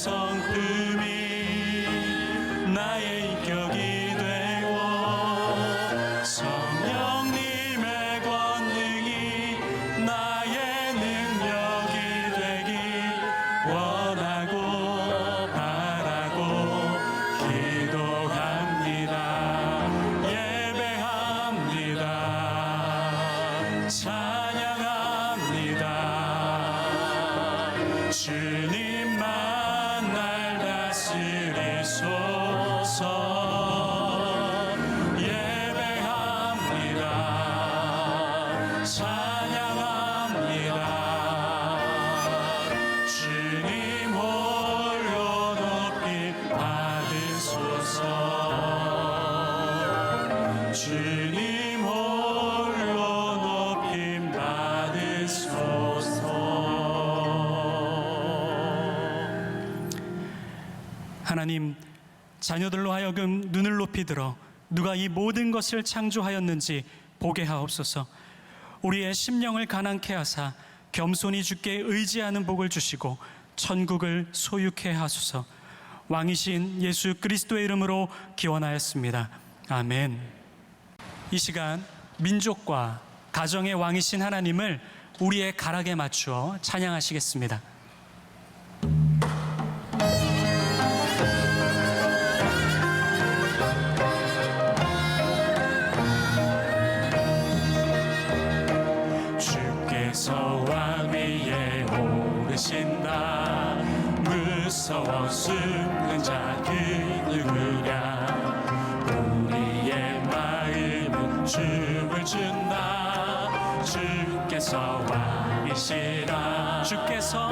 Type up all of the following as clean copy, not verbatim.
성품이 나의 인격이 되고 성령님의 권능이 나의 능력이 되기 원하고 바라고 기도합니다. 예배합니다. 찬양합니다. 주님만 날 다스리소서. 예배합니다. 찬양합니다. 주님 홀로 높임 받으소서. 주님 홀로 높임 받으소서. 하나님, 자녀들로 하여금 눈을 높이 들어 누가 이 모든 것을 창조하였는지 보게 하옵소서. 우리의 심령을 가난케 하사 겸손히 주께 의지하는 복을 주시고 천국을 소유케 하소서. 왕이신 예수 그리스도의 이름으로 기원하였습니다. 아멘. 이 시간 민족과 가정의 왕이신 하나님을 우리의 가락에 맞추어 찬양하시겠습니다. 주께서 왕 위에 오르신다. 무서워 숨는 자 그 누구냐. 우리의 마음은 춤을 춘다. 주께서 왕이시라. 주께서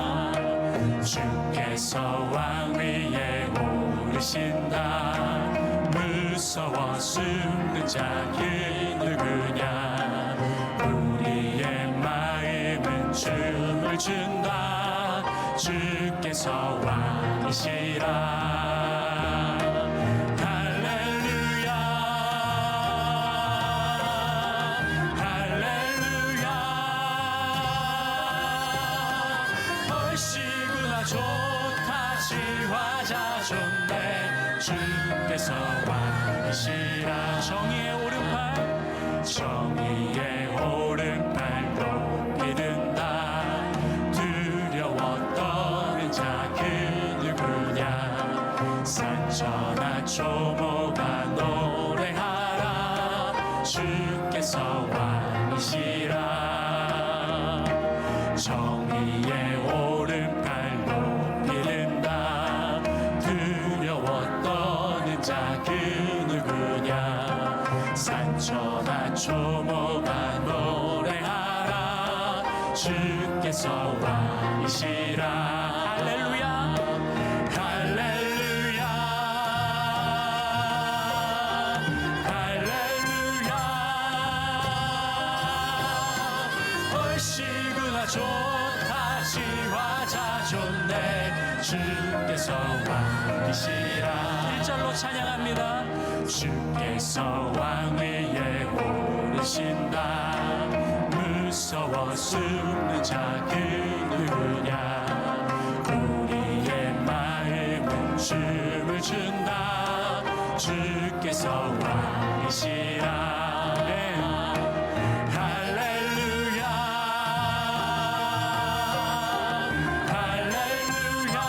왕 위에 오르신다. 무서워 숨는 자 그 누구냐. 우리의 마음은 춤을 춘다. 주께서 왕이시라. 할렐루야 할렐루야. 얼씨구나 좋다 지화자 좋네. 주께서 왕이시라. 정의의 오른팔 정의의 오른팔 높이 든다. 두려워 떠는 자 그 누구냐. 산천하 초모가 노래하라. 주께서 왕이시라. 정의의 오른팔 높이 든다. 두려워 떠는 자 그 누구냐. 산천하 초모가 노래하라. 주께서 왕이시라. 할렐루야 할렐루야 할렐루야. 얼씨구나 좋다 지화자 좋네. 주께서 왕이시라. 1절로 찬양합니다. 주께서 왕 위에 오르신다. 무서워 숨는 자 그 누구냐. 우리의 마음은 춤을 춘다. 주께서 왕이시라. 할렐루야 할렐루야.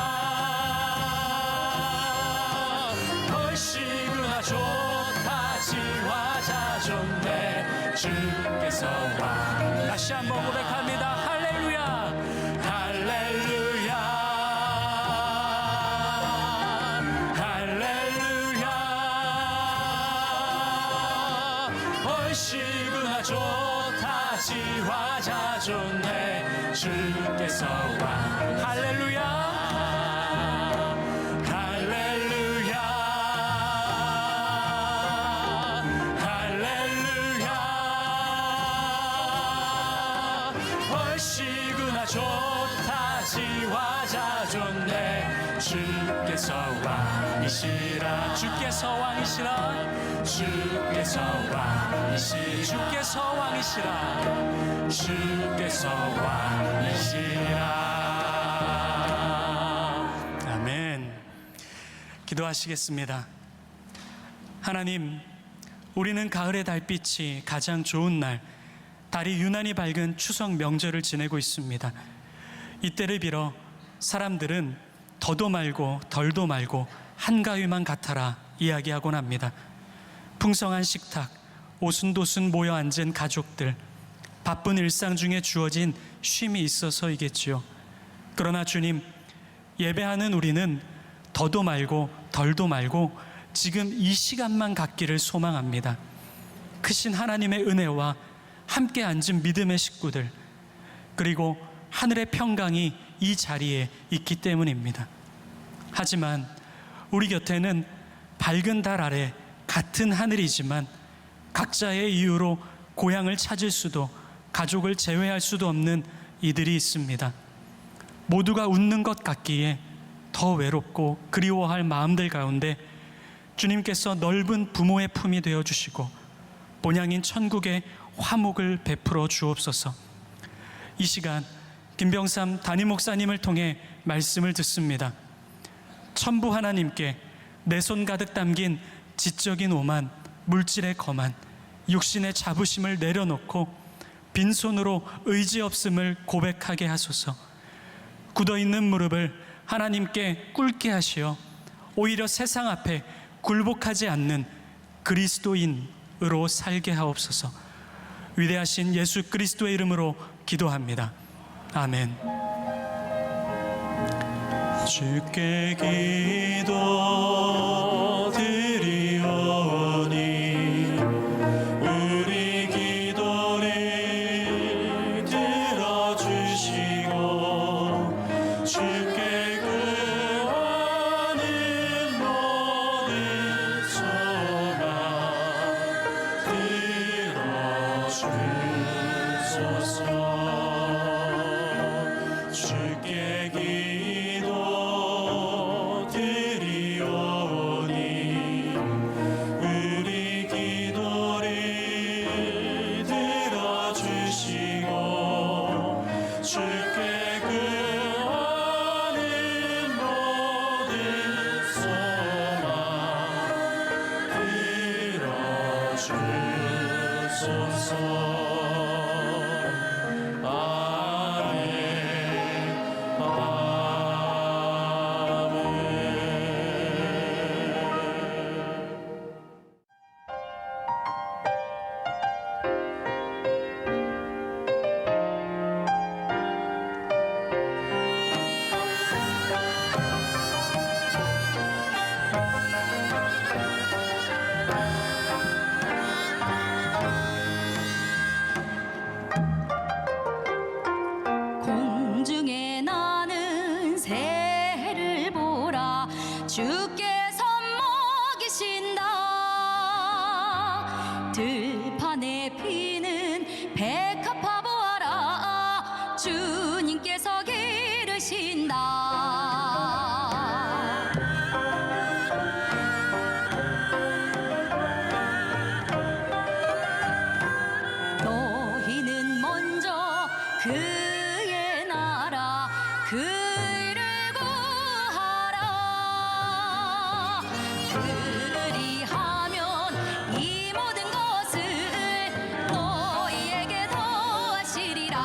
얼씨구나 좋다 지화자 좋네. 주께서 왕. 다시 한번 고백합니다. 할렐루야 할렐루야 할렐루야. 얼씨구나 좋다 지화자 좋네. 주께서 왕. 할렐루야 할렐루야 할렐루야. 얼씨구나 좋다 지화자 좋네. 주께서 왕이시라. 주께서 왕이시라. 주께서 왕이시라. 주께서 왕이시라. 주께서 왕이시라. 아멘. 기도하시겠습니다. 하나님, 우리는 가을의 달빛이 가장 좋은 날, 달이 유난히 밝은 추석 명절을 지내고 있습니다. 이때를 빌어 사람들은 더도 말고 덜도 말고 한가위만 같아라 이야기하곤 합니다. 풍성한 식탁, 오순도순 모여 앉은 가족들, 바쁜 일상 중에 주어진 쉼이 있어서이겠지요. 그러나 주님, 예배하는 우리는 더도 말고 덜도 말고 지금 이 시간만 갖기를 소망합니다. 크신 하나님의 은혜와 함께 앉은 믿음의 식구들, 그리고 하늘의 평강이 이 자리에 있기 때문입니다. 하지만 우리 곁에는 밝은 달 아래 같은 하늘이지만 각자의 이유로 고향을 찾을 수도 가족을 재회할 수도 없는 이들이 있습니다. 모두가 웃는 것 같기에 더 외롭고 그리워할 마음들 가운데 주님께서 넓은 부모의 품이 되어주시고 본향인 천국의 화목을 베풀어 주옵소서. 이 시간 김병삼 담임 목사님을 통해 말씀을 듣습니다. 천부 하나님께 내 손 가득 담긴 지적인 오만, 물질의 거만, 육신의 자부심을 내려놓고 빈손으로 의지 없음을 고백하게 하소서. 굳어있는 무릎을 하나님께 꿇게 하시어 오히려 세상 앞에 굴복하지 않는 그리스도인으로 살게 하옵소서. 위대하신 예수 그리스도의 이름으로 기도합니다. 아멘. 주께 기도드리오니 우리 기도를 들어주시고 주께 구하는 모든 소망 들어주소서. 주께 기도드리오니 우리 기도를 들어주시고 주께 구하는 모든 소망 들어주소서. 공중에 나는 새를 보라 주께서 먹이신다. 들판에 피는 백합화 보아라 주님께서 기르신다. 너희는 먼저 그의 나라 그를 구하라. 그리하면 이 모든 것을 너희에게 더하시리라.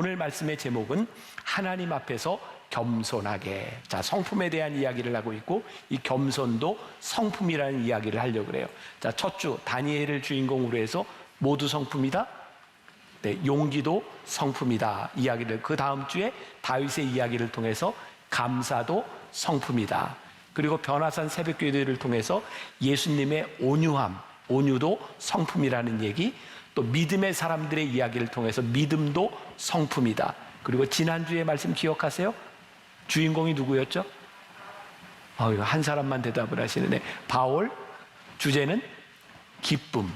오늘 말씀의 제목은 하나님 앞에서 겸손하게. 자, 성품에 대한 이야기를 하고 있고 이 겸손도 성품이라는 이야기를 하려고 그래요. 자, 첫 주 다니엘을 주인공으로 해서 모두 성품이다. 네, 용기도 성품이다 이야기를, 그 다음 주에 다윗의 이야기를 통해서 감사도 성품이다. 그리고 변화산 새벽기도를 통해서 예수님의 온유함, 온유도 성품이라는 얘기, 또 믿음의 사람들의 이야기를 통해서 믿음도 성품이다. 그리고 지난주에 말씀 기억하세요? 주인공이 누구였죠? 이거 한 사람만 대답을 하시는데, 바울, 주제는 기쁨.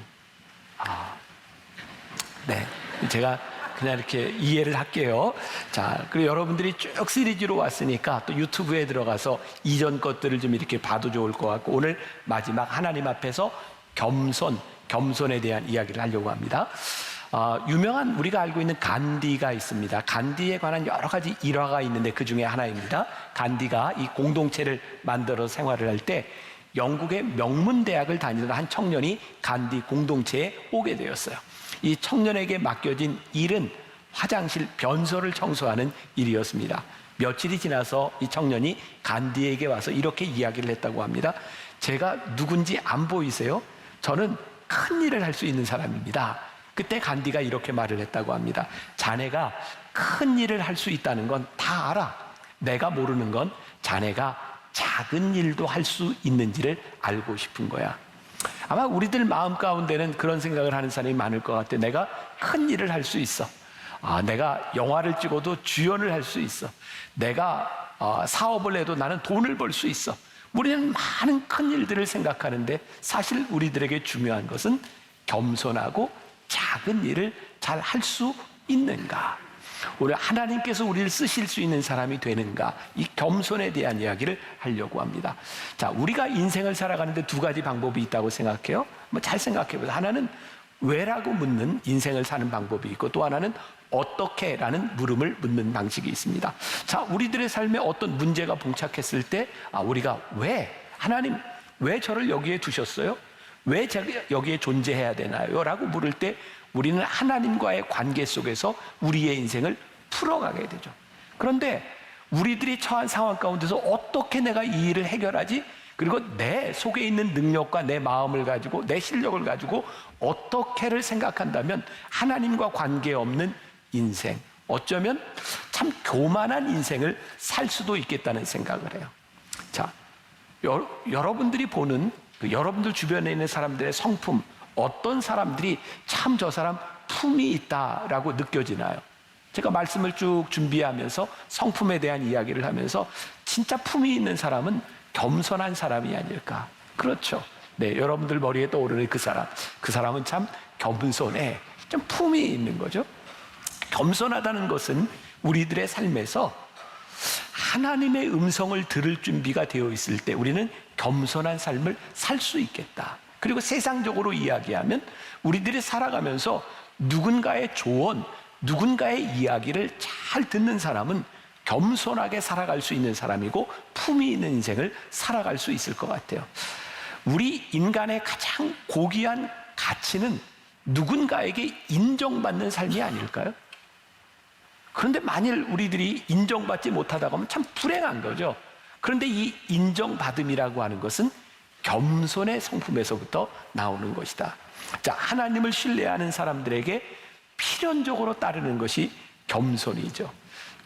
네, 제가 그냥 이렇게 이해를 할게요. 자, 그리고 여러분들이 쭉 시리즈로 왔으니까 또 유튜브에 들어가서 이전 것들을 좀 이렇게 봐도 좋을 것 같고, 오늘 마지막 하나님 앞에서 겸손에 대한 이야기를 하려고 합니다. 유명한 우리가 알고 있는 간디가 있습니다. 간디에 관한 여러 가지 일화가 있는데 그 중에 하나입니다. 간디가 이 공동체를 만들어 생활을 할 때 영국의 명문대학을 다니던 한 청년이 간디 공동체에 오게 되었어요. 이 청년에게 맡겨진 일은 화장실 변소를 청소하는 일이었습니다. 며칠이 지나서 이 청년이 간디에게 와서 이렇게 이야기를 했다고 합니다. 제가 누군지 안 보이세요? 저는 큰 일을 할 수 있는 사람입니다. 그때 간디가 이렇게 말을 했다고 합니다. 자네가 큰 일을 할 수 있다는 건 다 알아. 내가 모르는 건 자네가 작은 일도 할 수 있는지를 알고 싶은 거야. 아마 우리들 마음 가운데는 그런 생각을 하는 사람이 많을 것 같아. 내가 큰 일을 할 수 있어. 내가 영화를 찍어도 주연을 할 수 있어. 내가 사업을 해도 나는 돈을 벌 수 있어. 우리는 많은 큰 일들을 생각하는데 사실 우리들에게 중요한 것은 겸손하고 작은 일을 잘 할 수 있는가, 오늘 하나님께서 우리를 쓰실 수 있는 사람이 되는가, 이 겸손에 대한 이야기를 하려고 합니다. 자, 우리가 인생을 살아가는데 두 가지 방법이 있다고 생각해요. 잘 생각해 보세요. 하나는 왜라고 묻는 인생을 사는 방법이 있고, 또 하나는 어떻게라는 물음을 묻는 방식이 있습니다. 자, 우리들의 삶에 어떤 문제가 봉착했을 때 우리가 하나님 왜 저를 여기에 두셨어요? 왜 제가 여기에 존재해야 되나요? 라고 물을 때 우리는 하나님과의 관계 속에서 우리의 인생을 풀어가게 되죠. 그런데 우리들이 처한 상황 가운데서 어떻게 내가 이 일을 해결하지? 그리고 내 속에 있는 능력과 내 마음을 가지고 내 실력을 가지고 어떻게를 생각한다면 하나님과 관계없는 인생, 어쩌면 참 교만한 인생을 살 수도 있겠다는 생각을 해요. 자, 여러분들이 보는 여러분들 주변에 있는 사람들의 성품, 어떤 사람들이 참 저 사람 품이 있다라고 느껴지나요? 제가 말씀을 쭉 준비하면서 성품에 대한 이야기를 하면서 진짜 품이 있는 사람은 겸손한 사람이 아닐까. 그렇죠. 네, 여러분들 머리에 떠오르는 그 사람은 참 겸손해. 좀 품이 있는 거죠. 겸손하다는 것은 우리들의 삶에서 하나님의 음성을 들을 준비가 되어 있을 때 우리는 겸손한 삶을 살 수 있겠다. 그리고 세상적으로 이야기하면 우리들이 살아가면서 누군가의 조언, 누군가의 이야기를 잘 듣는 사람은 겸손하게 살아갈 수 있는 사람이고 품이 있는 인생을 살아갈 수 있을 것 같아요. 우리 인간의 가장 고귀한 가치는 누군가에게 인정받는 삶이 아닐까요? 그런데 만일 우리들이 인정받지 못하다고 하면 참 불행한 거죠. 그런데 이 인정받음이라고 하는 것은 겸손의 성품에서부터 나오는 것이다. 자, 하나님을 신뢰하는 사람들에게 필연적으로 따르는 것이 겸손이죠.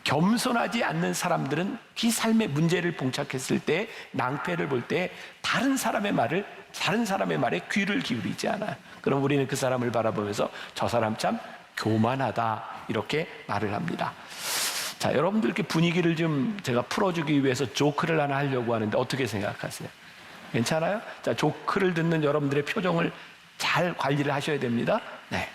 겸손하지 않는 사람들은 그 삶의 문제를 봉착했을 때, 낭패를 볼 때 다른 사람의 말에 귀를 기울이지 않아요. 그럼 우리는 그 사람을 바라보면서 저 사람 참 교만하다, 이렇게 말을 합니다. 자, 여러분들 이렇게 분위기를 좀 제가 풀어주기 위해서 조크를 하나 하려고 하는데 어떻게 생각하세요? 괜찮아요? 자, 조크를 듣는 여러분들의 표정을 잘 관리를 하셔야 됩니다. 네.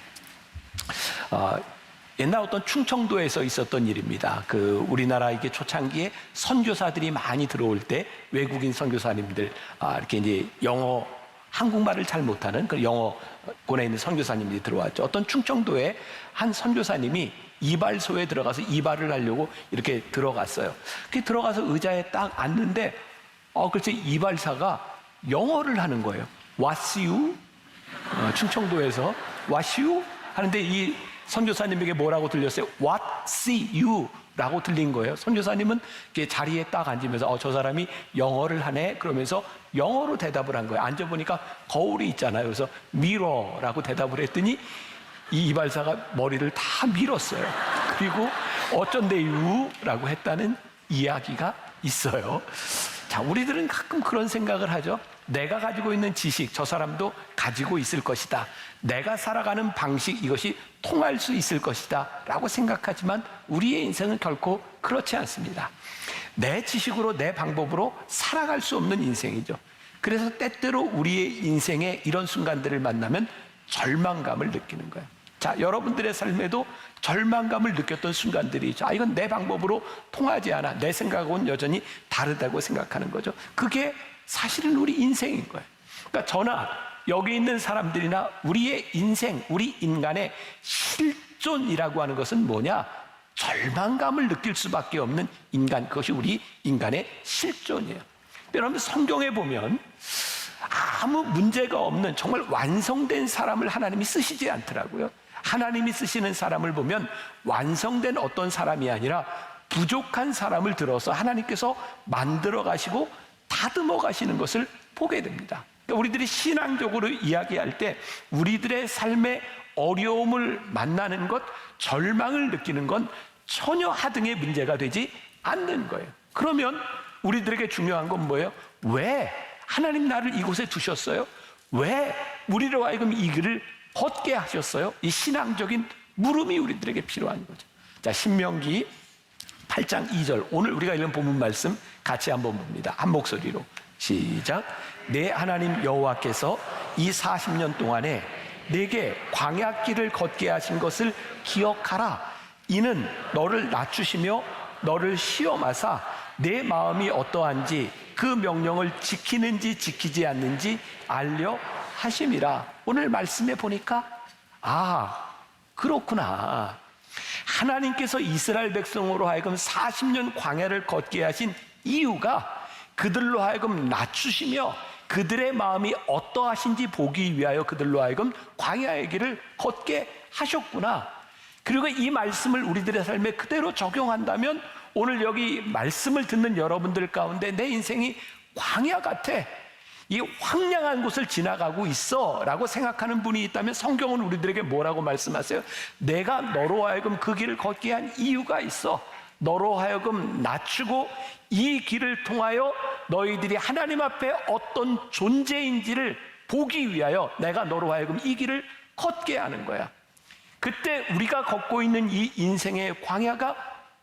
옛날 어떤 충청도에서 있었던 일입니다. 우리나라 이게 초창기에 선교사들이 많이 들어올 때 외국인 선교사님들, 이렇게 이제 한국말을 잘 못하는 그 영어권에 있는 선교사님들이 들어왔죠. 어떤 충청도에 한 선교사님이 이발소에 들어가서 이발을 하려고 이렇게 들어갔어요. 그 들어가서 의자에 딱 앉는데, 글쎄 이발사가 영어를 하는 거예요. What's you? 충청도에서 What's you? 하는데 이 선교사님에게 뭐라고 들렸어요? What see you? 라고 들린 거예요. 선교사님은 자리에 딱 앉으면서 저 사람이 영어를 하네 그러면서 영어로 대답을 한 거예요. 앉아보니까 거울이 있잖아요. 그래서 mirror라고 대답을 했더니 이 이발사가 머리를 다 밀었어요. 그리고 어쩐데요? 라고 했다는 이야기가 있어요. 자, 우리들은 가끔 그런 생각을 하죠. 내가 가지고 있는 지식, 저 사람도 가지고 있을 것이다. 내가 살아가는 방식, 이것이 통할 수 있을 것이다. 라고 생각하지만 우리의 인생은 결코 그렇지 않습니다. 내 지식으로, 내 방법으로 살아갈 수 없는 인생이죠. 그래서 때때로 우리의 인생에 이런 순간들을 만나면 절망감을 느끼는 거예요. 자, 여러분들의 삶에도 절망감을 느꼈던 순간들이 있죠. 이건 내 방법으로 통하지 않아. 내 생각하고는 여전히 다르다고 생각하는 거죠. 그게 사실은 우리 인생인 거예요. 그러니까 저나 여기 있는 사람들이나 우리의 인생, 우리 인간의 실존이라고 하는 것은 뭐냐? 절망감을 느낄 수밖에 없는 인간, 그것이 우리 인간의 실존이에요. 여러분 성경에 보면 아무 문제가 없는 정말 완성된 사람을 하나님이 쓰시지 않더라고요. 하나님이 쓰시는 사람을 보면 완성된 어떤 사람이 아니라 부족한 사람을 들어서 하나님께서 만들어 가시고 다듬어 가시는 것을 보게 됩니다. 그러니까 우리들이 신앙적으로 이야기할 때 우리들의 삶의 어려움을 만나는 것, 절망을 느끼는 건 전혀 하등의 문제가 되지 않는 거예요. 그러면 우리들에게 중요한 건 뭐예요? 왜 하나님 나를 이곳에 두셨어요? 왜 우리로 하여금 이 길을 걷게 하셨어요? 이 신앙적인 물음이 우리들에게 필요한 거죠. 자, 신명기 8장 2절, 오늘 우리가 읽은 본문 말씀 같이 한번 봅니다. 한 목소리로 시작. 내 하나님 여호와께서 이 40년 동안에 내게 광야길을 걷게 하신 것을 기억하라. 이는 너를 낮추시며 너를 시험하사 내 마음이 어떠한지 그 명령을 지키는지 지키지 않는지 알려 하심이라. 오늘 말씀에 보니까 그렇구나. 하나님께서 이스라엘 백성으로 하여금 40년 광야를 걷게 하신 이유가 그들로 하여금 낮추시며 그들의 마음이 어떠하신지 보기 위하여 그들로 하여금 광야의 길을 걷게 하셨구나. 그리고 이 말씀을 우리들의 삶에 그대로 적용한다면 오늘 여기 말씀을 듣는 여러분들 가운데 내 인생이 광야 같아, 이 황량한 곳을 지나가고 있어 라고 생각하는 분이 있다면 성경은 우리들에게 뭐라고 말씀하세요? 내가 너로 하여금 그 길을 걷게 한 이유가 있어. 너로 하여금 낮추고 이 길을 통하여 너희들이 하나님 앞에 어떤 존재인지를 보기 위하여 내가 너로 하여금 이 길을 걷게 하는 거야. 그때 우리가 걷고 있는 이 인생의 광야가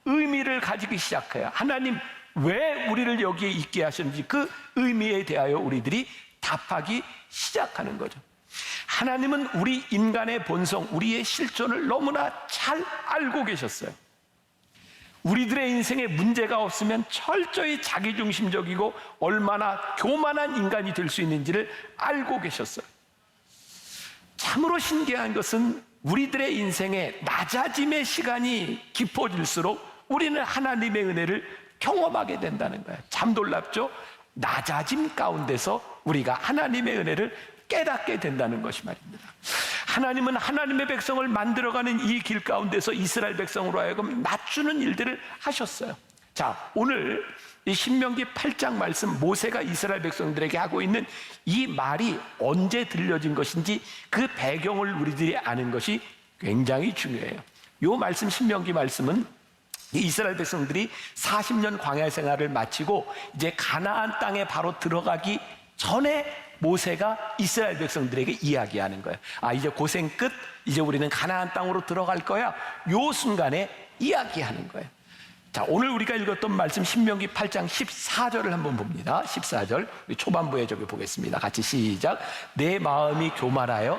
의미를 가지기 시작해요. 하나님 왜 우리를 여기에 있게 하셨는지 그 의미에 대하여 우리들이 답하기 시작하는 거죠. 하나님은 우리 인간의 본성, 우리의 실존을 너무나 잘 알고 계셨어요. 우리들의 인생에 문제가 없으면 철저히 자기중심적이고 얼마나 교만한 인간이 될 수 있는지를 알고 계셨어요. 참으로 신기한 것은 우리들의 인생에 낮아짐의 시간이 깊어질수록 우리는 하나님의 은혜를 경험하게 된다는 거예요. 참 놀랍죠? 낮아짐 가운데서 우리가 하나님의 은혜를 깨닫게 된다는 것이 말입니다. 하나님은 하나님의 백성을 만들어가는 이 길 가운데서 이스라엘 백성으로 하여금 낮추는 일들을 하셨어요. 자, 오늘 이 신명기 8장 말씀, 모세가 이스라엘 백성들에게 하고 있는 이 말이 언제 들려진 것인지 그 배경을 우리들이 아는 것이 굉장히 중요해요. 이 말씀, 신명기 말씀은 이스라엘 백성들이 40년 광야 생활을 마치고 이제 가나안 땅에 바로 들어가기 전에 모세가 이스라엘 백성들에게 이야기하는 거예요. 이제 고생 끝, 이제 우리는 가나안 땅으로 들어갈 거야. 요 순간에 이야기하는 거예요. 자, 오늘 우리가 읽었던 말씀 신명기 8장 14절을 한번 봅니다. 14절 초반부에 저기 보겠습니다. 같이 시작. 내 마음이 교만하여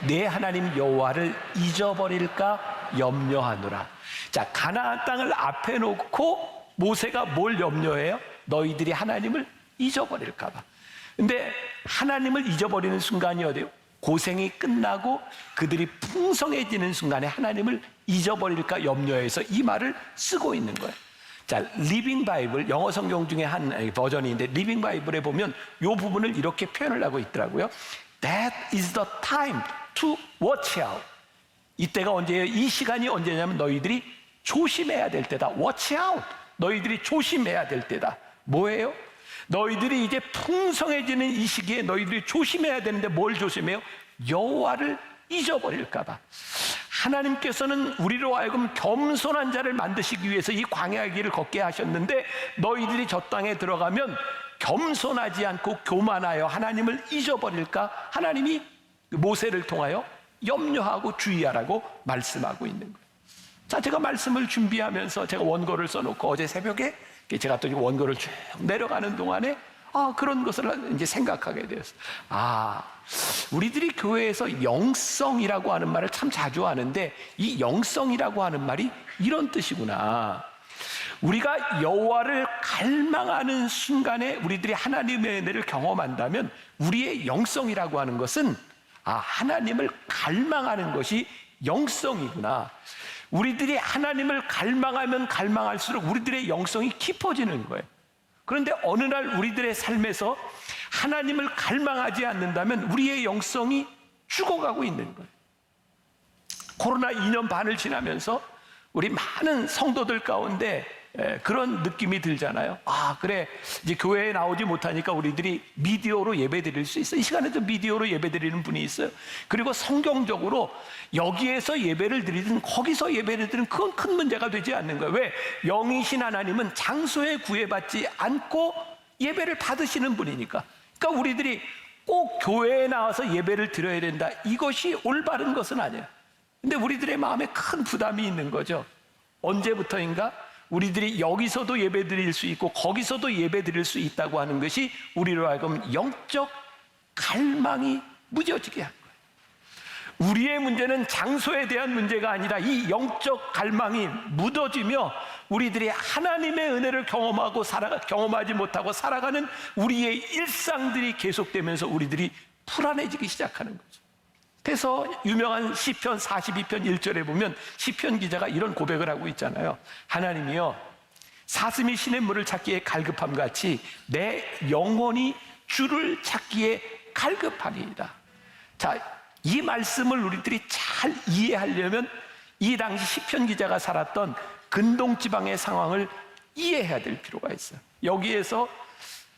내 하나님 여호와를 잊어버릴까 염려하노라. 자, 가나안 땅을 앞에 놓고 모세가 뭘 염려해요? 너희들이 하나님을 잊어버릴까 봐. 근데 하나님을 잊어버리는 순간이 어디예요? 고생이 끝나고 그들이 풍성해지는 순간에 하나님을 잊어버릴까 염려해서 이 말을 쓰고 있는 거예요. 자, 리빙 바이블, 영어 성경 중에 한 버전인데 리빙 바이블에 보면 이 부분을 이렇게 표현을 하고 있더라고요. That is the time to watch out. 이때가 언제예요? 이 시간이 언제냐면 너희들이 조심해야 될 때다. Watch out. 너희들이 조심해야 될 때다. 뭐예요? 너희들이 이제 풍성해지는 이 시기에 너희들이 조심해야 되는데 뭘 조심해요? 여호와를 잊어버릴까 봐. 하나님께서는 우리로 하여금 겸손한 자를 만드시기 위해서 이 광야의 길을 걷게 하셨는데 너희들이 저 땅에 들어가면 겸손하지 않고 교만하여 하나님을 잊어버릴까 하나님이 모세를 통하여 염려하고 주의하라고 말씀하고 있는 거예요. 자, 제가 말씀을 준비하면서 제가 원고를 써놓고 어제 새벽에 제가 또 원고를 쭉 내려가는 동안에 그런 것을 이제 생각하게 되었어요. 우리들이 교회에서 영성이라고 하는 말을 참 자주 하는데 이 영성이라고 하는 말이 이런 뜻이구나. 우리가 여호와를 갈망하는 순간에 우리들이 하나님의 은혜를 경험한다면 우리의 영성이라고 하는 것은 하나님을 갈망하는 것이 영성이구나. 우리들이 하나님을 갈망하면 갈망할수록 우리들의 영성이 깊어지는 거예요. 그런데 어느 날 우리들의 삶에서 하나님을 갈망하지 않는다면 우리의 영성이 죽어가고 있는 거예요. 코로나 2년 반을 지나면서 우리 많은 성도들 가운데 그런 느낌이 들잖아요. 그래, 이제 교회에 나오지 못하니까 우리들이 미디어로 예배 드릴 수 있어. 이 시간에도 미디어로 예배 드리는 분이 있어요. 그리고 성경적으로 여기에서 예배를 드리든 거기서 예배를 드리든 그건 큰 문제가 되지 않는 거예요. 왜? 영이신 하나님은 장소에 구애받지 않고 예배를 받으시는 분이니까. 그러니까 우리들이 꼭 교회에 나와서 예배를 드려야 된다. 이것이 올바른 것은 아니에요. 근데 우리들의 마음에 큰 부담이 있는 거죠. 언제부터인가? 우리들이 여기서도 예배 드릴 수 있고 거기서도 예배 드릴 수 있다고 하는 것이 우리로 하여금 영적 갈망이 무뎌지게 한 거예요. 우리의 문제는 장소에 대한 문제가 아니라 이 영적 갈망이 묻어지며 우리들이 하나님의 은혜를 경험하지 못하고 살아가는 우리의 일상들이 계속되면서 우리들이 불안해지기 시작하는 거죠. 그래서 유명한 시편 42편 1절에 보면 시편 기자가 이런 고백을 하고 있잖아요. 하나님이여, 사슴이 시냇물을 찾기에 갈급함 같이 내 영혼이 주를 찾기에 갈급하니이다. 자, 이 말씀을 우리들이 잘 이해하려면 이 당시 시편 기자가 살았던 근동 지방의 상황을 이해해야 될 필요가 있어요. 여기에서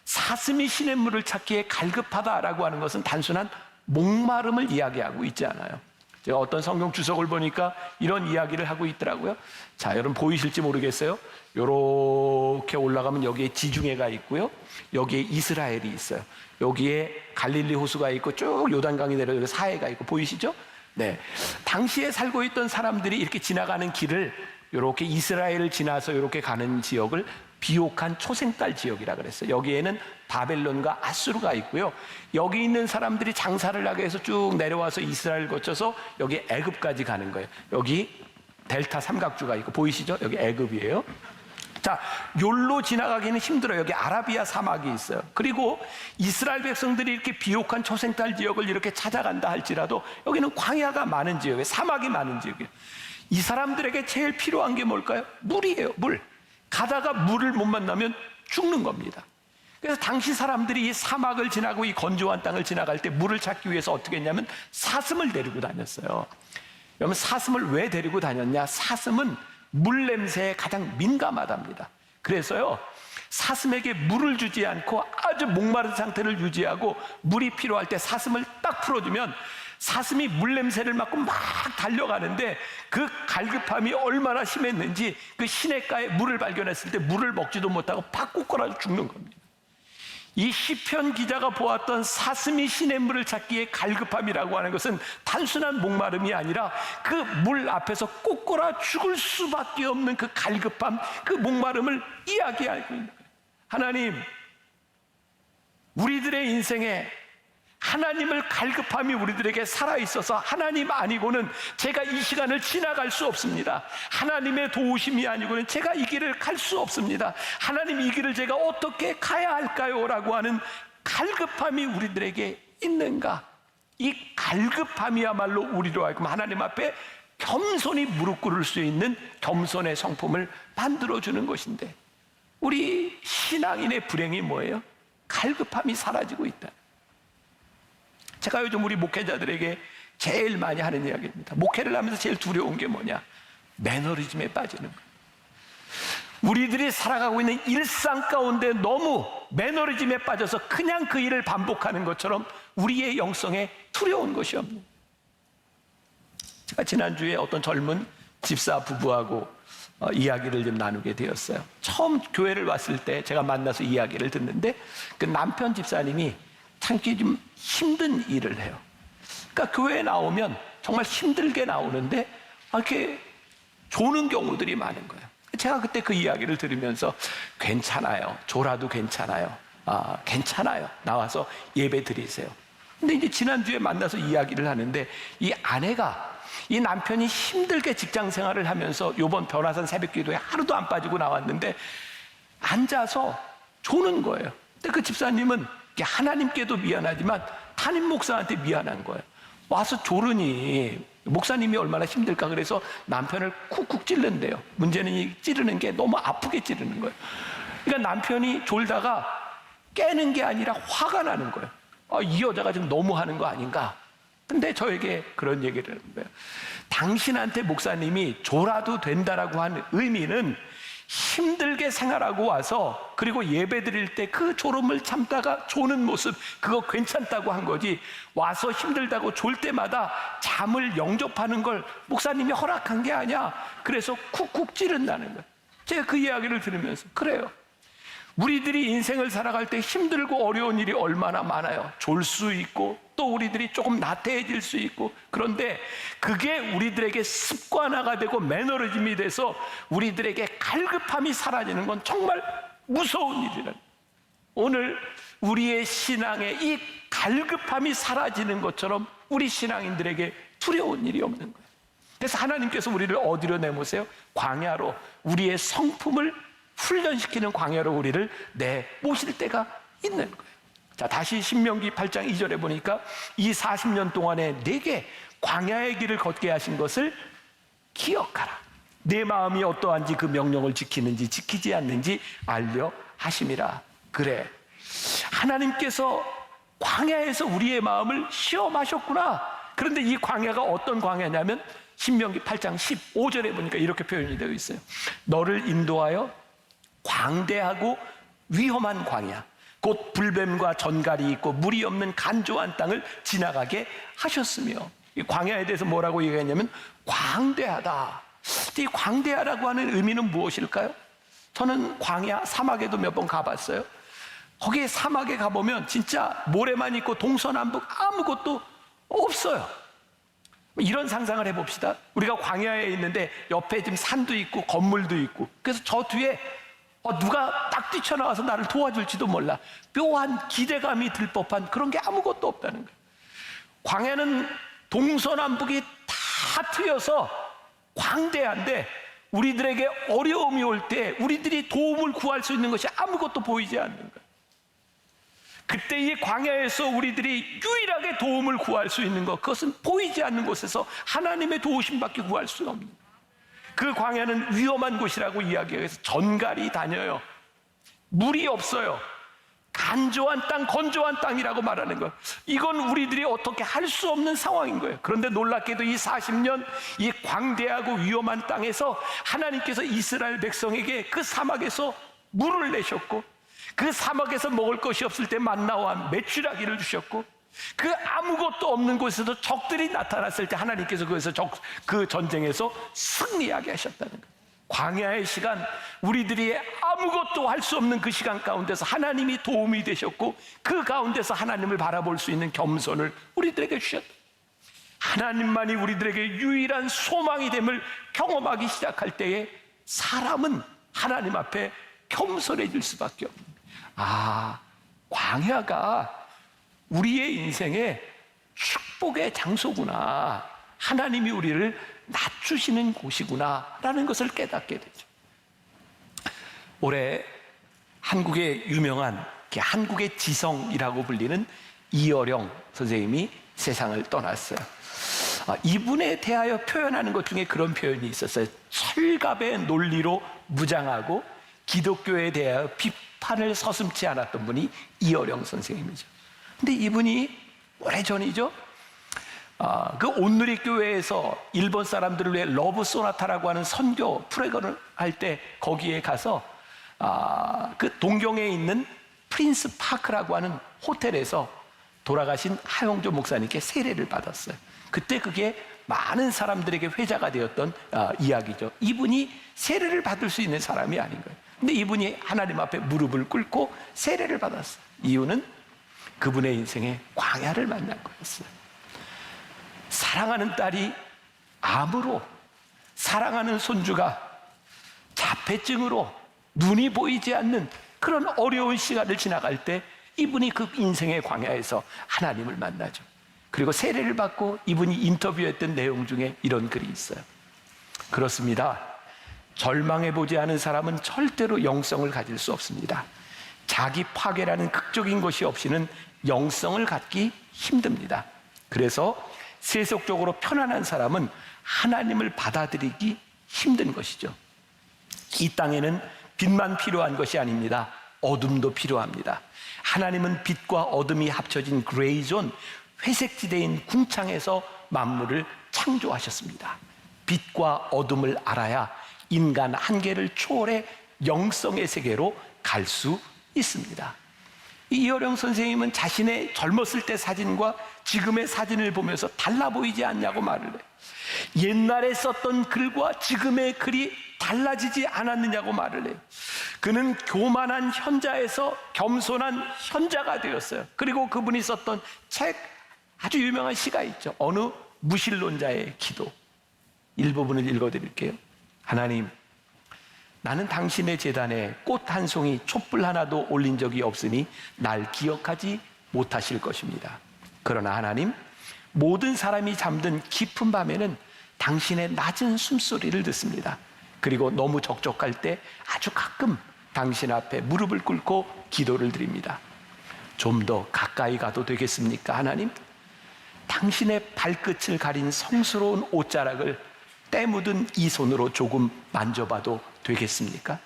사슴이 시냇물을 찾기에 갈급하다라고 하는 것은 단순한 목마름을 이야기하고 있지 않아요. 제가 어떤 성경 주석을 보니까 이런 이야기를 하고 있더라고요. 자, 여러분 보이실지 모르겠어요. 요렇게 올라가면 여기에 지중해가 있고요. 여기에 이스라엘이 있어요. 여기에 갈릴리 호수가 있고 쭉 요단강이 내려서 사해가 있고 보이시죠? 네. 당시에 살고 있던 사람들이 이렇게 지나가는 길을 이렇게 이스라엘을 지나서 이렇게 가는 지역을 비옥한 초생딸 지역이라 그랬어요. 여기에는 바벨론과 아수르가 있고요. 여기 있는 사람들이 장사를 하기 위해서 쭉 내려와서 이스라엘 거쳐서 여기 애굽까지 가는 거예요. 여기 델타 삼각주가 있고 보이시죠? 여기 애굽이에요. 자, 욜로 지나가기는 힘들어요. 여기 아라비아 사막이 있어요. 그리고 이스라엘 백성들이 이렇게 비옥한 초생딸 지역을 이렇게 찾아간다 할지라도 여기는 광야가 많은 지역이에요. 사막이 많은 지역이에요. 이 사람들에게 제일 필요한 게 뭘까요? 물이에요. 물. 가다가 물을 못 만나면 죽는 겁니다. 그래서 당시 사람들이 이 사막을 지나고 이 건조한 땅을 지나갈 때 물을 찾기 위해서 어떻게 했냐면 사슴을 데리고 다녔어요. 여러분, 사슴을 왜 데리고 다녔냐? 사슴은 물 냄새에 가장 민감하답니다. 그래서요, 사슴에게 물을 주지 않고 아주 목마른 상태를 유지하고 물이 필요할 때 사슴을 딱 풀어주면 사슴이 물 냄새를 맡고 막 달려가는데 그 갈급함이 얼마나 심했는지 그 시냇가에 물을 발견했을 때 물을 먹지도 못하고 팍 꽂거나 죽는 겁니다. 이 시편 기자가 보았던 사슴이 시냇물을 찾기에 갈급함이라고 하는 것은 단순한 목마름이 아니라 그 물 앞에서 꽂거나 죽을 수밖에 없는 그 갈급함, 그 목마름을 이야기하고 있는 거예요. 하나님, 우리들의 인생에 하나님을 갈급함이 우리들에게 살아있어서 하나님 아니고는 제가 이 시간을 지나갈 수 없습니다. 하나님의 도우심이 아니고는 제가 이 길을 갈 수 없습니다. 하나님, 이 길을 제가 어떻게 가야 할까요? 라고 하는 갈급함이 우리들에게 있는가? 이 갈급함이야말로 우리로 하여금 하나님 앞에 겸손히 무릎 꿇을 수 있는 겸손의 성품을 만들어주는 것인데 우리 신앙인의 불행이 뭐예요? 갈급함이 사라지고 있다. 제가 요즘 우리 목회자들에게 제일 많이 하는 이야기입니다. 목회를 하면서 제일 두려운 게 뭐냐? 매너리즘에 빠지는 거예요. 우리들이 살아가고 있는 일상 가운데 너무 매너리즘에 빠져서 그냥 그 일을 반복하는 것처럼 우리의 영성에 두려운 것이 없는 거예요. 제가 지난주에 어떤 젊은 집사 부부하고 이야기를 좀 나누게 되었어요. 처음 교회를 왔을 때 제가 만나서 이야기를 듣는데 그 남편 집사님이 참기 좀 힘든 일을 해요. 그러니까 교회에 나오면 정말 힘들게 나오는데 이렇게 조는 경우들이 많은 거예요. 제가 그때 그 이야기를 들으면서 괜찮아요. 졸아도 괜찮아요. 괜찮아요. 나와서 예배 드리세요. 근데 이제 지난주에 만나서 이야기를 하는데 이 아내가 이 남편이 힘들게 직장 생활을 하면서 요번 변화산 새벽기도에 하루도 안 빠지고 나왔는데 앉아서 조는 거예요. 근데 그 집사님은 하나님께도 미안하지만 담임 목사한테 미안한 거예요. 와서 조르니 목사님이 얼마나 힘들까. 그래서 남편을 쿡쿡 찌른대요. 문제는 이 찌르는 게 너무 아프게 찌르는 거예요. 그러니까 남편이 졸다가 깨는 게 아니라 화가 나는 거예요. 이 여자가 지금 너무 하는 거 아닌가. 근데 저에게 그런 얘기를 하는 거예요. 당신한테 목사님이 졸아도 된다라고 하는 의미는 힘들게 생활하고 와서 그리고 예배 드릴 때 그 졸음을 참다가 조는 모습, 그거 괜찮다고 한 거지, 와서 힘들다고 졸 때마다 잠을 영접하는 걸 목사님이 허락한 게 아니야. 그래서 쿡쿡 찌른다는 거예요. 제가 그 이야기를 들으면서 그래요. 우리들이 인생을 살아갈 때 힘들고 어려운 일이 얼마나 많아요. 졸 수 있고 또 우리들이 조금 나태해질 수 있고, 그런데 그게 우리들에게 습관화가 되고 매너리즘이 돼서 우리들에게 갈급함이 사라지는 건 정말 무서운 일이라는. 오늘 우리의 신앙에 이 갈급함이 사라지는 것처럼 우리 신앙인들에게 두려운 일이 없는 거예요. 그래서 하나님께서 우리를 어디로 내모세요? 광야로, 우리의 성품을 훈련시키는 광야로 우리를 내모실 때가 있는 거예요. 자, 다시 신명기 8장 2절에 보니까 이 40년 동안에 내게 광야의 길을 걷게 하신 것을 기억하라. 내 마음이 어떠한지 그 명령을 지키는지 지키지 않는지 알려 하심이라. 그래, 하나님께서 광야에서 우리의 마음을 시험하셨구나. 그런데 이 광야가 어떤 광야냐면 신명기 8장 15절에 보니까 이렇게 표현이 되어 있어요. 너를 인도하여 광대하고 위험한 광야, 곧 불뱀과 전갈이 있고 물이 없는 간조한 땅을 지나가게 하셨으며, 이 광야에 대해서 뭐라고 얘기했냐면 광대하다. 이 광대하다고 하는 의미는 무엇일까요? 저는 광야 사막에도 몇 번 가봤어요. 거기에 사막에 가보면 진짜 모래만 있고 동서남북 아무것도 없어요. 이런 상상을 해봅시다. 우리가 광야에 있는데 옆에 지금 산도 있고 건물도 있고, 그래서 저 뒤에 누가 딱 뛰쳐나와서 나를 도와줄지도 몰라. 묘한 기대감이 들 법한 그런 게 아무것도 없다는 거예요. 광야는 동서남북이 다 트여서 광대한데 우리들에게 어려움이 올 때 우리들이 도움을 구할 수 있는 것이 아무것도 보이지 않는 거예요. 그때 이 광야에서 우리들이 유일하게 도움을 구할 수 있는 것, 그것은 보이지 않는 곳에서 하나님의 도우심밖에 구할 수가 없는 거예요. 그 광야는 위험한 곳이라고 이야기해서 전갈이 다녀요. 물이 없어요. 간조한 땅, 건조한 땅이라고 말하는 거예요. 이건 우리들이 어떻게 할 수 없는 상황인 거예요. 그런데 놀랍게도 이 40년 이 광대하고 위험한 땅에서 하나님께서 이스라엘 백성에게 그 사막에서 물을 내셨고, 그 사막에서 먹을 것이 없을 때 만나와 메추라기를 주셨고, 그 아무것도 없는 곳에서 적들이 나타났을 때 하나님께서 그 전쟁에서 승리하게 하셨다는 거예요. 광야의 시간, 우리들이 아무것도 할 수 없는 그 시간 가운데서 하나님이 도움이 되셨고, 그 가운데서 하나님을 바라볼 수 있는 겸손을 우리들에게 주셨다. 하나님만이 우리들에게 유일한 소망이 됨을 경험하기 시작할 때에 사람은 하나님 앞에 겸손해질 수밖에 없는 거예요. 광야가 우리의 인생의 축복의 장소구나, 하나님이 우리를 낮추시는 곳이구나 라는 것을 깨닫게 되죠. 올해 한국의 유명한 한국의 지성이라고 불리는 이어령 선생님이 세상을 떠났어요. 이분에 대하여 표현하는 것 중에 그런 표현이 있었어요. 철갑의 논리로 무장하고 기독교에 대하여 비판을 서슴지 않았던 분이 이어령 선생님이죠. 근데 이분이 오래전이죠. 그 온누리 교회에서 일본 사람들을 위해 러브 소나타라고 하는 선교 프로그램을 할 때 거기에 가서 그 동경에 있는 프린스 파크라고 하는 호텔에서 돌아가신 하용조 목사님께 세례를 받았어요. 그때 그게 많은 사람들에게 회자가 되었던 이야기죠. 이분이 세례를 받을 수 있는 사람이 아닌 거예요. 근데 이분이 하나님 앞에 무릎을 꿇고 세례를 받았어요. 이유는 그분의 인생에 광야를 만난 거였어요. 사랑하는 딸이 암으로, 사랑하는 손주가 자폐증으로 눈이 보이지 않는 그런 어려운 시간을 지나갈 때 이분이 그 인생의 광야에서 하나님을 만나죠. 그리고 세례를 받고 이분이 인터뷰했던 내용 중에 이런 글이 있어요. 그렇습니다. 절망해보지 않은 사람은 절대로 영성을 가질 수 없습니다. 자기 파괴라는 극적인 것이 없이는 영성을 갖기 힘듭니다. 그래서 세속적으로 편안한 사람은 하나님을 받아들이기 힘든 것이죠. 이 땅에는 빛만 필요한 것이 아닙니다. 어둠도 필요합니다. 하나님은 빛과 어둠이 합쳐진 그레이존, 회색지대인 궁창에서 만물을 창조하셨습니다. 빛과 어둠을 알아야 인간 한계를 초월해 영성의 세계로 갈 수 있습니다. 이어령 선생님은 자신의 젊었을 때 사진과 지금의 사진을 보면서 달라 보이지 않냐고 말을 해요. 옛날에 썼던 글과 지금의 글이 달라지지 않았느냐고 말을 해요. 그는 교만한 현자에서 겸손한 현자가 되었어요. 그리고 그분이 썼던 책, 아주 유명한 시가 있죠. 어느 무신론자의 기도. 일부분을 읽어드릴게요. 하나님, 나는 당신의 제단에 꽃 한 송이, 촛불 하나도 올린 적이 없으니 날 기억하지 못하실 것입니다. 그러나 하나님, 모든 사람이 잠든 깊은 밤에는 당신의 낮은 숨소리를 듣습니다. 그리고 너무 적적할 때 아주 가끔 당신 앞에 무릎을 꿇고 기도를 드립니다. 좀 더 가까이 가도 되겠습니까, 하나님? 당신의 발끝을 가린 성스러운 옷자락을 때 묻은 이 손으로 조금 만져봐도 되겠습니까?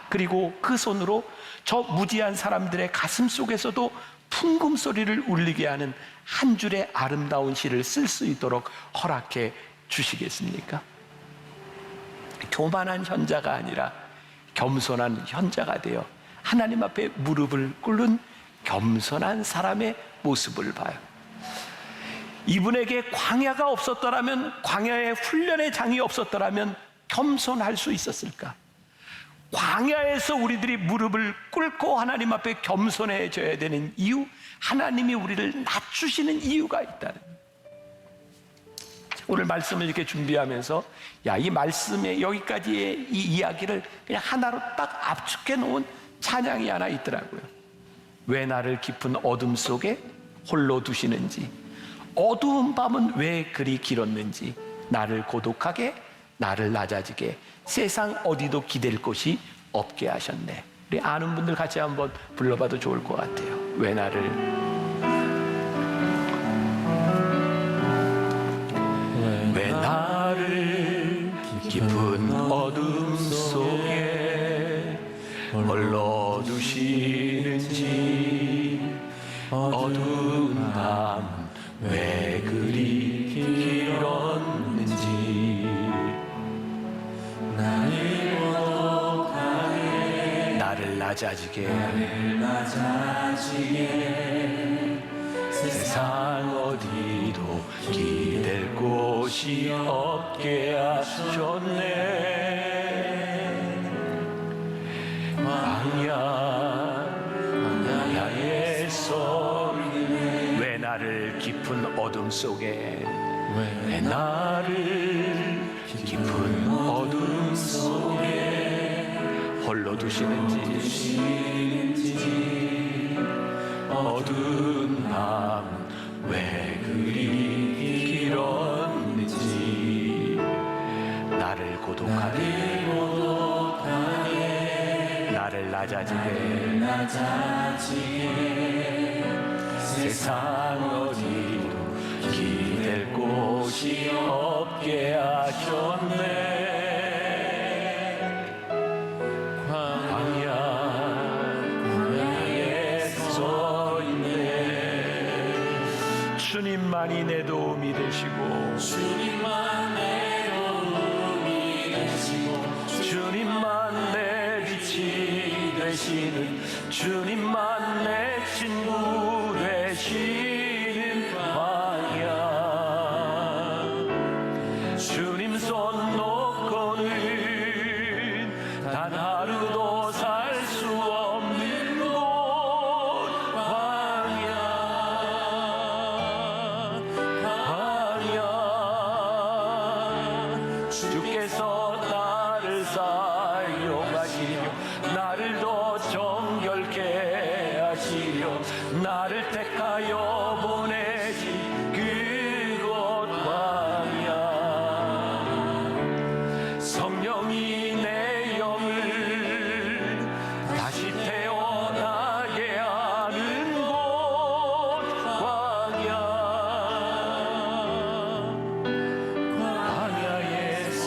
그리고 그 손으로 저 무지한 사람들의 가슴 속에서도 풍금 소리를 울리게 하는 한 줄의 아름다운 시를 쓸 수 있도록 허락해 주시겠습니까? 교만한 현자가 아니라 겸손한 현자가 되어 하나님 앞에 무릎을 꿇는 겸손한 사람의 모습을 봐요. 이분에게 광야가 없었더라면, 광야의 훈련의 장이 없었더라면 겸손할 수 있었을까? 광야에서 우리들이 무릎을 꿇고 하나님 앞에 겸손해져야 되는 이유, 하나님이 우리를 낮추시는 이유가 있다는. 오늘 말씀을 이렇게 준비하면서 이 말씀에 여기까지의 이 이야기를 그냥 하나로 딱 압축해 놓은 찬양이 하나 있더라고요. 왜 나를 깊은 어둠 속에 홀로 두시는지, 어두운 밤은 왜 그리 길었는지, 나를 고독하게, 나를 낮아지게, 세상 어디도 기댈 곳이 없게 하셨네. 우리 아는 분들 같이 한번 불러봐도 좋을 것 같아요. 왜 나를 깊은 어둠 속에 홀로 두시는지, 어두운 밤 왜 그리 길었는지, 나를 고독하게, 나를 낮아지게, 세상 어디도 기댈 곳이 없게 하셨네. 광야에서 왜 나를 깊은 어둠 속에, 왜 나를 깊은 어둠 속에 홀로 두시는지, 어두운 밤 왜 그리 길었는지, 나를 고독하게, 나를 낮아지게, 세상 어디도 기댈 곳이 없게 하셨네. 주님만이 내 도움 도움이 되시고 주님만 내 도움이 되시고 주님만 내 빛이 되시는 주님만 내 친구 되시는 광야 주님 손 놓고는 단 하루도 살 수 없는 곳 광야 주께서 나를 사용하시려 나를 더 정결케 하시려 나를 택하여 보내신 그곳 광야 성령이 내 영을 다시 태어나게 하는 곳 광야 광야에서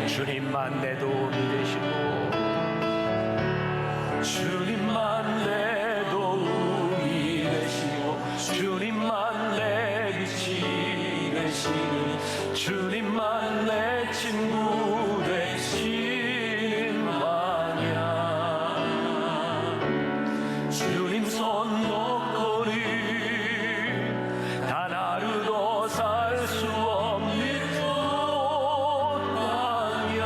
주님만 내 도움이 되시고 주님만 내 도움이 되시고 주님만 내 빛이 되시는 주님만 내 친구 되시는 광야 주님 손 놓고는 단 하루도 살 수 없는 곳 광야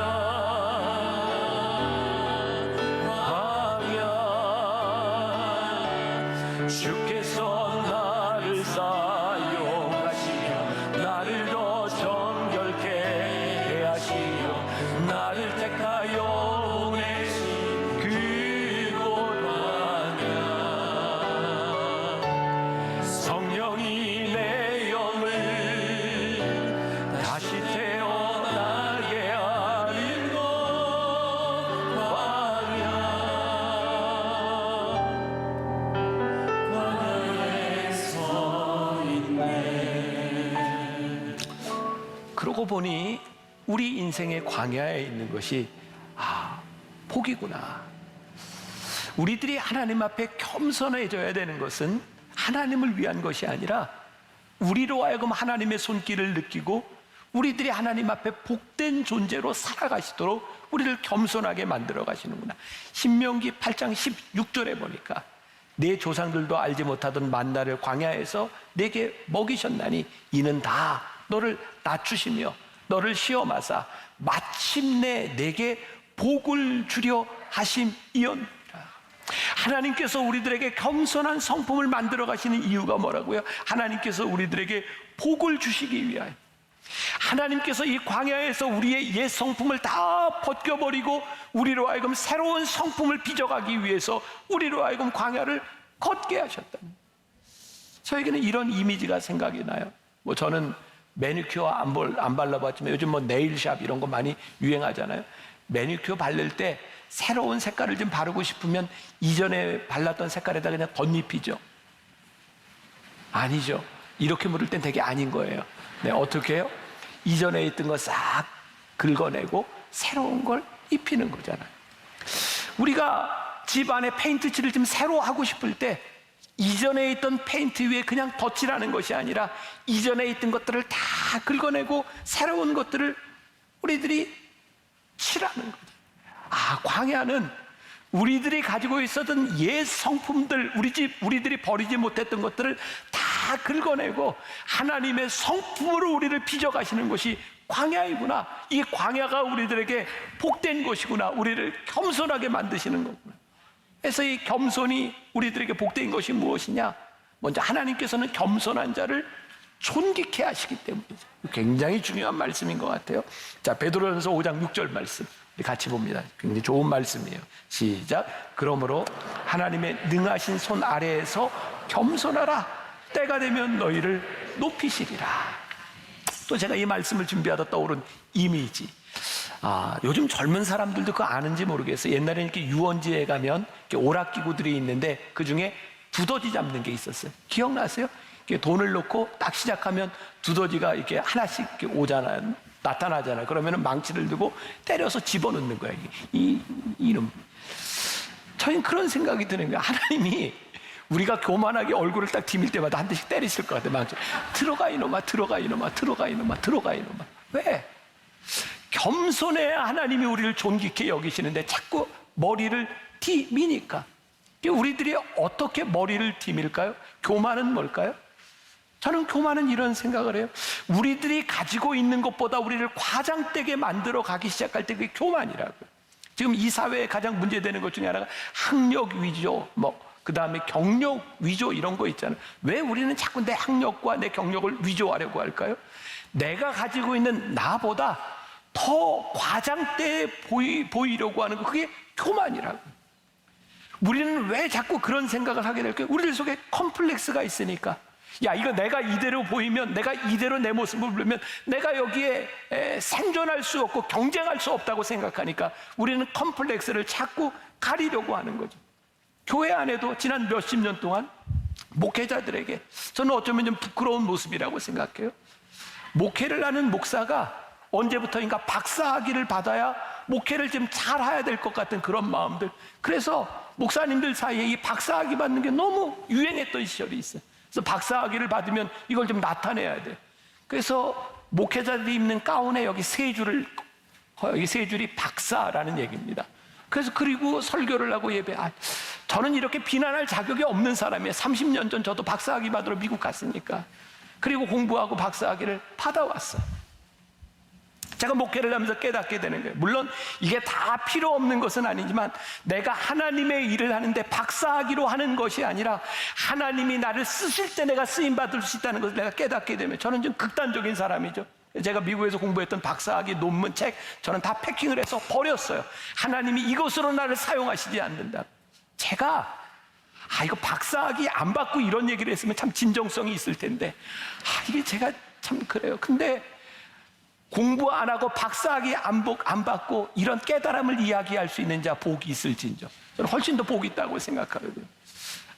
주께서 나를 사용하시며 나를 더 정결케 하시며 나를 택하여 보내신 그곳 광야 성령이 내 영을 다시 태어나게 하는 곳 그러고 보니 우리 인생의 광야에 있는 것이 복이구나. 우리들이 하나님 앞에 겸손해져야 되는 것은 하나님을 위한 것이 아니라 우리로 하여금 하나님의 손길을 느끼고 우리들이 하나님 앞에 복된 존재로 살아가시도록 우리를 겸손하게 만들어 가시는구나. 신명기 8장 16절에 보니까 내 조상들도 알지 못하던 만나를 광야에서 내게 먹이셨나니 이는 다 너를 낮추시며 너를 시험하사 마침내 내게 복을 주려 하심이었느니라. 하나님께서 우리들에게 겸손한 성품을 만들어 가시는 이유가 뭐라고요? 하나님께서 우리들에게 복을 주시기 위하여. 하나님께서 이 광야에서 우리의 옛 성품을 다 벗겨버리고 우리로 하여금 새로운 성품을 빚어가기 위해서 우리로 하여금 광야를 걷게 하셨다. 저에게는 이런 이미지가 생각이 나요. 저는 매니큐어 안 발라봤지만 요즘 네일샵 이런 거 많이 유행하잖아요. 매니큐어 바를 때 새로운 색깔을 좀 바르고 싶으면 이전에 발랐던 색깔에다 그냥 덧입히죠. 아니죠. 이렇게 물을 땐 되게 아닌 거예요. 네, 어떻게 해요? 이전에 있던 거 싹 긁어내고 새로운 걸 입히는 거잖아요. 우리가 집 안에 페인트 칠을 좀 새로 하고 싶을 때 이전에 있던 페인트 위에 그냥 덧칠하는 것이 아니라 이전에 있던 것들을 다 긁어내고 새로운 것들을 우리들이 칠하는 거죠. 광야는 우리들이 가지고 있었던 옛 성품들, 우리들이 버리지 못했던 것들을 다 긁어내고 하나님의 성품으로 우리를 빚어가시는 것이 광야이구나. 이 광야가 우리들에게 복된 것이구나. 우리를 겸손하게 만드시는 거구나. 그래서 이 겸손이 우리들에게 복된 것이 무엇이냐? 먼저 하나님께서는 겸손한 자를 존귀케 하시기 때문이죠. 굉장히 중요한 말씀인 것 같아요. 자, 베드로전서 5장 6절 말씀 우리 같이 봅니다. 굉장히 좋은 말씀이에요. 시작. 그러므로 하나님의 능하신 손 아래에서 겸손하라. 때가 되면 너희를 높이시리라. 또 제가 이 말씀을 준비하다 떠오른 이미지. 요즘 젊은 사람들도 그거 아는지 모르겠어요. 옛날에는 이렇게 유원지에 가면 이렇게 오락기구들이 있는데 그 중에 두더지 잡는 게 있었어요. 기억나세요? 이렇게 돈을 넣고 딱 시작하면 두더지가 이렇게 하나씩 이렇게 오잖아요. 나타나잖아요. 그러면 망치를 들고 때려서 집어넣는 거예요. 이놈. 저희는 그런 생각이 드는 거예요. 하나님이 우리가 교만하게 얼굴을 딱 디밀 때마다 한 대씩 때리실 것 같아. 막 들어가 이놈아, 들어가 이놈아, 들어가 이놈아, 들어가 이놈아. 왜? 겸손해야 하나님이 우리를 존귀케 여기시는데 자꾸 머리를 디미니까. 우리들이 어떻게 머리를 디밀까요? 교만은 뭘까요? 저는 교만은 이런 생각을 해요. 우리들이 가지고 있는 것보다 우리를 과장되게 만들어 가기 시작할 때 그게 교만이라고요. 지금 이 사회에 가장 문제되는 것 중에 하나가 학력 위조, 그 다음에 경력 위조 이런 거 있잖아요. 왜 우리는 자꾸 내 학력과 내 경력을 위조하려고 할까요? 내가 가지고 있는 나보다 더 과장돼 보이려고 하는 거, 그게 교만이라고. 우리는 왜 자꾸 그런 생각을 하게 될까요? 우리들 속에 컴플렉스가 있으니까. 야, 이거 내가 이대로 보이면, 내가 이대로 내 모습을 보면 내가 여기에 생존할 수 없고 경쟁할 수 없다고 생각하니까 우리는 컴플렉스를 자꾸 가리려고 하는 거죠. 교회 안에도 지난 몇십 년 동안 목회자들에게 저는 어쩌면 좀 부끄러운 모습이라고 생각해요. 목회를 하는 목사가 언제부터인가 박사학위를 받아야 목회를 좀 잘해야 될 것 같은 그런 마음들. 그래서 목사님들 사이에 이 박사학위 받는 게 너무 유행했던 시절이 있어요. 그래서 박사학위를 받으면 이걸 좀 나타내야 돼. 그래서 목회자들이 입는 가운에 여기 세 줄이 박사라는 얘기입니다. 그래서 그리고 설교를 하고 저는 이렇게 비난할 자격이 없는 사람이에요. 30년 전 저도 박사학위 받으러 미국 갔으니까. 그리고 공부하고 박사학위를 받아왔어요. 제가 목회를 하면서 깨닫게 되는 거예요. 물론 이게 다 필요 없는 것은 아니지만 내가 하나님의 일을 하는데 박사학위로 하는 것이 아니라 하나님이 나를 쓰실 때 내가 쓰임받을 수 있다는 것을 내가 깨닫게 되면, 저는 좀 극단적인 사람이죠. 제가 미국에서 공부했던 박사학위 논문 책 저는 다 패킹을 해서 버렸어요. 하나님이 이것으로 나를 사용하시지 않는다. 제가 이거 박사학위 안 받고 이런 얘기를 했으면 참 진정성이 있을 텐데 이게 제가 참 그래요. 근데 공부 안 하고 박사학위 안 받고 이런 깨달음을 이야기할 수 있는 자 복이 있을진저. 저는 훨씬 더 복이 있다고 생각하거든요.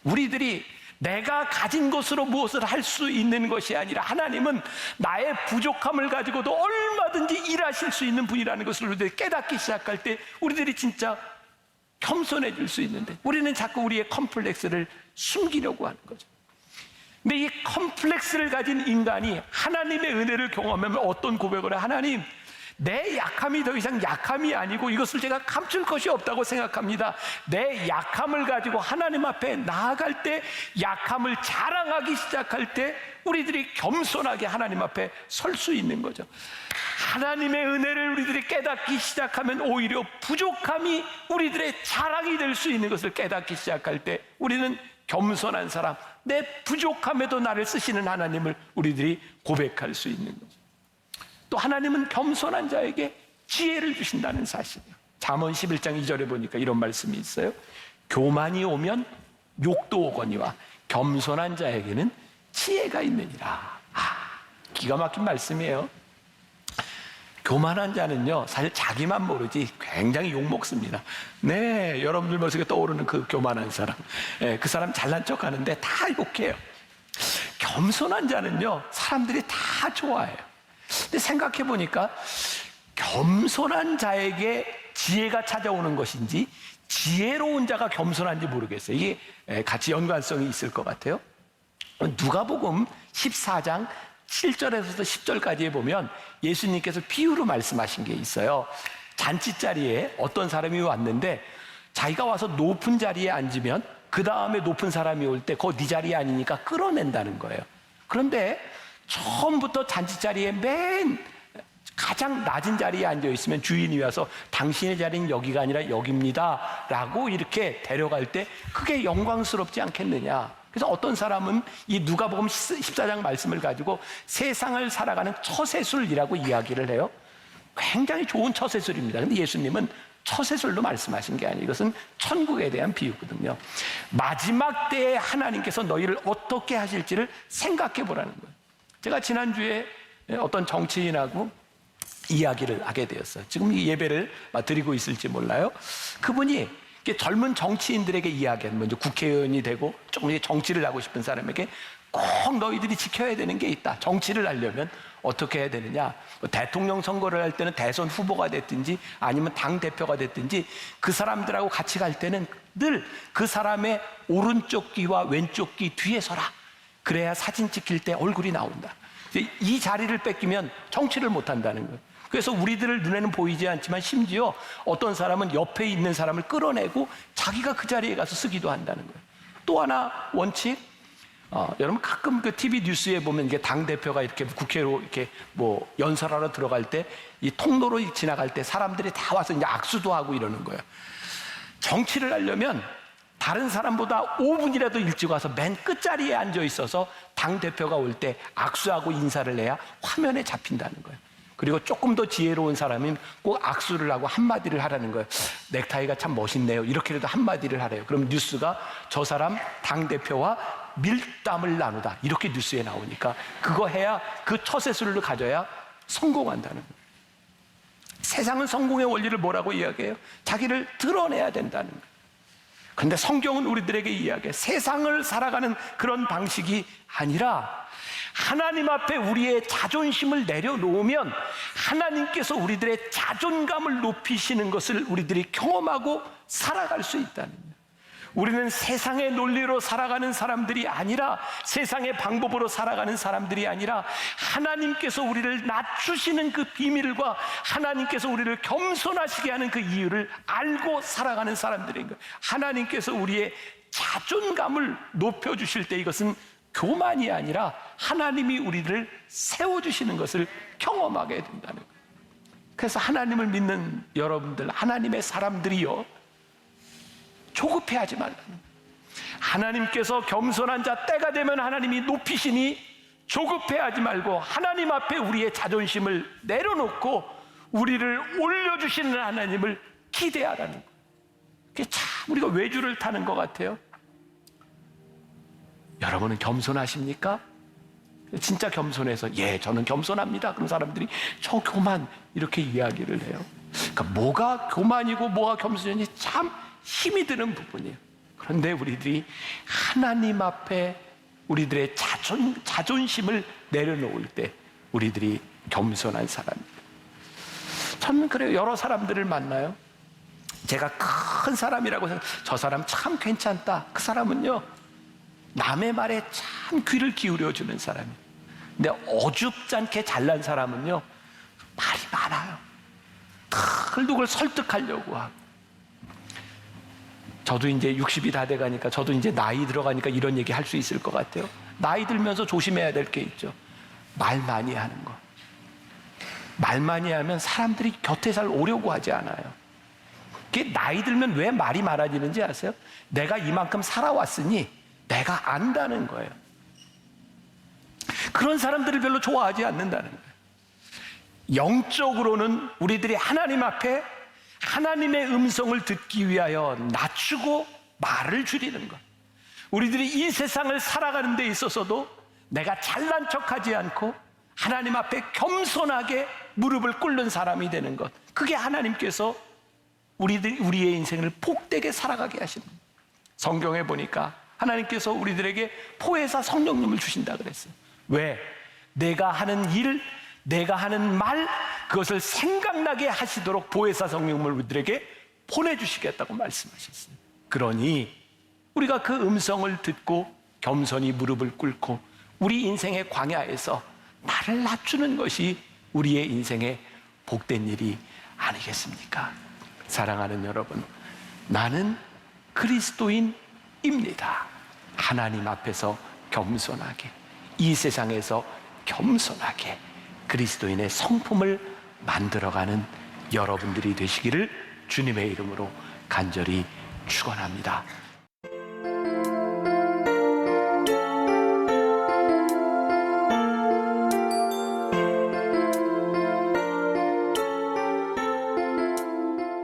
우리들이 내가 가진 것으로 무엇을 할 수 있는 것이 아니라 하나님은 나의 부족함을 가지고도 얼마든지 일하실 수 있는 분이라는 것을 우리들이 깨닫기 시작할 때 우리들이 진짜 겸손해질 수 있는데, 우리는 자꾸 우리의 컴플렉스를 숨기려고 하는 거죠. 근데 이 컴플렉스를 가진 인간이 하나님의 은혜를 경험하면 어떤 고백을 해? 하나님, 내 약함이 더 이상 약함이 아니고 이것을 제가 감출 것이 없다고 생각합니다. 내 약함을 가지고 하나님 앞에 나아갈 때, 약함을 자랑하기 시작할 때 우리들이 겸손하게 하나님 앞에 설 수 있는 거죠. 하나님의 은혜를 우리들이 깨닫기 시작하면 오히려 부족함이 우리들의 자랑이 될 수 있는 것을 깨닫기 시작할 때 우리는 겸손한 사람, 내 부족함에도 나를 쓰시는 하나님을 우리들이 고백할 수 있는 거죠. 또 하나님은 겸손한 자에게 지혜를 주신다는 사실이에요. 잠언 11장 2절에 보니까 이런 말씀이 있어요. 교만이 오면 욕도 오거니와 겸손한 자에게는 지혜가 있느니라. 기가 막힌 말씀이에요. 교만한 자는요, 사실 자기만 모르지 굉장히 욕먹습니다. 네, 여러분들 머릿속에 떠오르는 그 교만한 사람, 그 사람 잘난 척 하는데 다 욕해요. 겸손한 자는요, 사람들이 다 좋아해요. 근데 생각해 보니까 겸손한 자에게 지혜가 찾아오는 것인지 지혜로운 자가 겸손한지 모르겠어요. 이게 같이 연관성이 있을 것 같아요. 누가복음 14장 7절에서 10절까지에 보면 예수님께서 비유로 말씀하신 게 있어요. 잔치자리에 어떤 사람이 왔는데 자기가 와서 높은 자리에 앉으면 그 다음에 높은 사람이 올 때 그거 네 자리 아니니까 끌어낸다는 거예요. 그런데 처음부터 잔치자리에 맨 가장 낮은 자리에 앉아 있으면 주인이 와서 당신의 자리는 여기가 아니라 여기입니다 라고 이렇게 데려갈 때 그게 영광스럽지 않겠느냐. 그래서 어떤 사람은 이 누가복음 14장 말씀을 가지고 세상을 살아가는 처세술이라고 이야기를 해요. 굉장히 좋은 처세술입니다. 근데 예수님은 처세술로 말씀하신 게 아니에요. 이것은 천국에 대한 비유거든요. 마지막 때에 하나님께서 너희를 어떻게 하실지를 생각해 보라는 거예요. 제가 지난주에 어떤 정치인하고 이야기를 하게 되었어요. 지금 이 예배를 드리고 있을지 몰라요. 그분이 젊은 정치인들에게 이야기하는, 먼저 국회의원이 되고 조금 정치를 하고 싶은 사람에게 꼭 너희들이 지켜야 되는 게 있다. 정치를 하려면 어떻게 해야 되느냐. 대통령 선거를 할 때는 대선 후보가 됐든지 아니면 당대표가 됐든지 그 사람들하고 같이 갈 때는 늘 그 사람의 오른쪽 귀와 왼쪽 귀 뒤에 서라. 그래야 사진 찍힐 때 얼굴이 나온다. 이 자리를 뺏기면 정치를 못한다는 거예요. 그래서 우리들 눈에는 보이지 않지만 심지어 어떤 사람은 옆에 있는 사람을 끌어내고 자기가 그 자리에 가서 쓰기도 한다는 거예요. 또 하나 원칙, 여러분 가끔 그 TV 뉴스에 보면 이게 당 대표가 이렇게 국회로 이렇게 뭐 연설하러 들어갈 때 이 통로로 지나갈 때 사람들이 다 와서 이제 악수도 하고 이러는 거예요. 정치를 하려면 다른 사람보다 5분이라도 일찍 와서 맨 끝자리에 앉아 있어서 당 대표가 올 때 악수하고 인사를 해야 화면에 잡힌다는 거예요. 그리고 조금 더 지혜로운 사람은 꼭 악수를 하고 한마디를 하라는 거예요. 넥타이가 참 멋있네요. 이렇게라도 한마디를 하래요. 그럼 뉴스가 저 사람 당대표와 밀담을 나누다. 이렇게 뉴스에 나오니까 그거 해야 그 처세술을 가져야 성공한다는 거예요. 세상은 성공의 원리를 뭐라고 이야기해요? 자기를 드러내야 된다는 거예요. 그런데 성경은 우리들에게 이야기해. 세상을 살아가는 그런 방식이 아니라 하나님 앞에 우리의 자존심을 내려놓으면 하나님께서 우리들의 자존감을 높이시는 것을 우리들이 경험하고 살아갈 수 있다는 거예요. 우리는 세상의 논리로 살아가는 사람들이 아니라 세상의 방법으로 살아가는 사람들이 아니라 하나님께서 우리를 낮추시는 그 비밀과 하나님께서 우리를 겸손하시게 하는 그 이유를 알고 살아가는 사람들인 거예요. 하나님께서 우리의 자존감을 높여주실 때 이것은 교만이 아니라 하나님이 우리를 세워주시는 것을 경험하게 된다는 거예요. 그래서 하나님을 믿는 여러분들, 하나님의 사람들이요, 조급해하지 말라는 거예요. 하나님께서 겸손한 자 때가 되면 하나님이 높이시니 조급해하지 말고 하나님 앞에 우리의 자존심을 내려놓고 우리를 올려주시는 하나님을 기대하라는 거예요. 그게 참 우리가 외주를 타는 것 같아요. 여러분은 겸손하십니까? 진짜 겸손해서 예, 저는 겸손합니다. 그런 사람들이 저 교만 이렇게 이야기를 해요. 그러니까 뭐가 교만이고 뭐가 겸손인지 참 힘이 드는 부분이에요. 그런데 우리들이 하나님 앞에 우리들의 자존심을 내려놓을 때 우리들이 겸손한 사람입니다. 저는 그래요. 여러 사람들을 만나요. 제가 큰 사람이라고 생각, 저 사람 참 괜찮다. 그 사람은요, 남의 말에 참 귀를 기울여주는 사람이에요. 근데 어줍잖게 잘난 사람은요, 말이 많아요. 늘 누굴 설득하려고 하고. 저도 이제 60이 다 돼가니까, 저도 이제 나이 들어가니까 이런 얘기 할 수 있을 것 같아요. 나이 들면서 조심해야 될 게 있죠. 말 많이 하는 거. 말 많이 하면 사람들이 곁에 잘 오려고 하지 않아요. 그게 나이 들면 왜 말이 많아지는지 아세요? 내가 이만큼 살아왔으니 내가 안다는 거예요. 그런 사람들을 별로 좋아하지 않는다는 거예요. 영적으로는 우리들이 하나님 앞에 하나님의 음성을 듣기 위하여 낮추고 말을 줄이는 것. 우리들이 이 세상을 살아가는 데 있어서도 내가 잘난 척하지 않고 하나님 앞에 겸손하게 무릎을 꿇는 사람이 되는 것. 그게 하나님께서 우리의 인생을 복되게 살아가게 하시는 거예요. 성경에 보니까 하나님께서 우리들에게 포회사 성령님을 주신다 그랬어요. 왜? 내가 하는 일, 내가 하는 말, 그것을 생각나게 하시도록 보혜사 성령님을 우리들에게 보내주시겠다고 말씀하셨어요. 그러니 우리가 그 음성을 듣고 겸손히 무릎을 꿇고 우리 인생의 광야에서 나를 낮추는 것이 우리의 인생의 복된 일이 아니겠습니까? 사랑하는 여러분, 나는 그리스도인입니다. 하나님 앞에서 겸손하게, 이 세상에서 겸손하게 그리스도인의 성품을 만들어가는 여러분들이 되시기를 주님의 이름으로 간절히 축원합니다.